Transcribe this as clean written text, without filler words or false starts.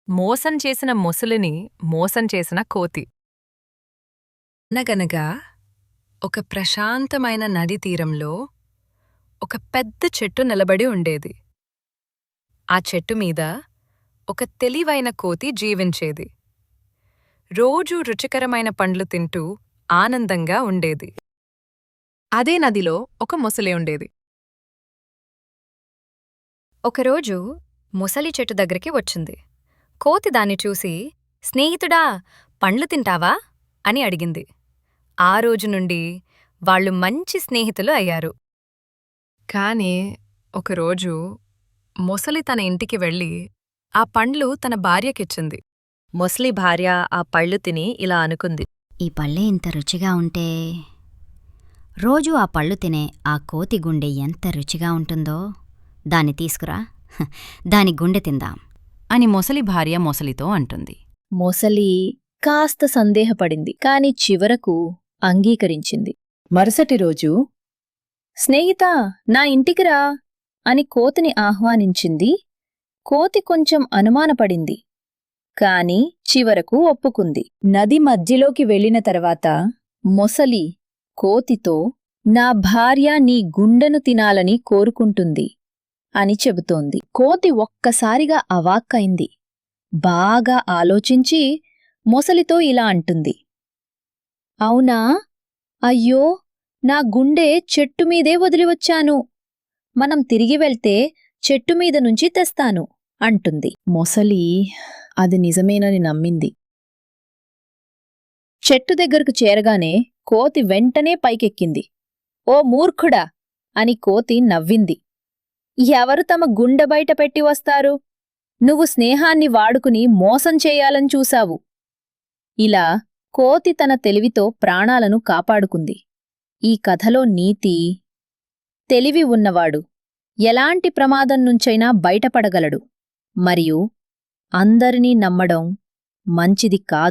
మోసం చేసిన మొసలిని మోసం చేసిన కోతి. అనగనగా ఒక ప్రశాంతమైన నది తీరంలో ఒక పెద్ద చెట్టు నిలబడి ఉండేది. ఆ చెట్టు మీద ఒక తెలివైన కోతి జీవించేది. రోజూ రుచికరమైన పండ్లు తింటూ ఆనందంగా ఉండేది. అదే నదిలో ఒక మొసలి ఉండేది. ఒకరోజు మొసలి చెట్టు దగ్గరికి వచ్చింది. కోతి దాన్ని చూసి, స్నేహితుడా, పండ్లు తింటావా అని అడిగింది. ఆ రోజు నుండి వాళ్ళు మంచి స్నేహితులు అయ్యారు. కాని ఒకరోజు మొసలి తన ఇంటికి వెళ్ళి ఆ పండ్లు తన భార్యకిచ్చింది. మొసలి భార్య ఆ పళ్ళు తిని ఇలా అనుకుంది. ఈ పళ్ళే ఇంత రుచిగా ఉంటే రోజూ ఆ పళ్ళు తినే ఆ కోతి గుండె ఎంత రుచిగా ఉంటుందో. దాన్ని తీసుకురా, దాని గుండె తిందాం అని మొసలి భార్య మొసలితో అంటుంది. మొసలి కాస్త సందేహపడింది, కాని చివరకు అంగీకరించింది. మరుసటి రోజు, స్నేహితా, నా ఇంటికిరా అని కోతిని ఆహ్వానించింది. కోతి కొంచెం అనుమానపడింది, కాని చివరకు ఒప్పుకుంది. నది మధ్యలోకి వెళ్ళిన తర్వాత మొసలి కోతితో, నా భార్య నీ గుండెను తినాలని కోరుకుంటుంది అని చెబుతోంది. కోతి ఒక్కసారిగా అవాక్కైంది. బాగా ఆలోచించి మొసలితో ఇలా అంటుంది. అవునా? అయ్యో, నా గుండె చెట్టుమీదే వదిలివచ్చాను. మనం తిరిగి వెళ్తే చెట్టుమీద నుంచి తెస్తాను అంటుంది. మొసలి అది నిజమేనని నమ్మింది. చెట్టు దగ్గరకు చేరగానే కోతి వెంటనే పైకెక్కింది. ఓ మూర్ఖుడా అని కోతి నవ్వింది. ఎవరు తమ గుండె బయట పెట్టి వస్తారు? నువ్వు స్నేహాన్ని వాడుకుని మోసం చేయాలని చూశావు. ఇలా కోతి తన తెలివితో ప్రాణాలను కాపాడుకుంది. ఈ కథలో నీతి, తెలివి ఉన్నవాడు ఎలాంటి ప్రమాదం నుంచైనా బయటపడగలడు, మరియు అందరినీ నమ్మడం మంచిది కాదు.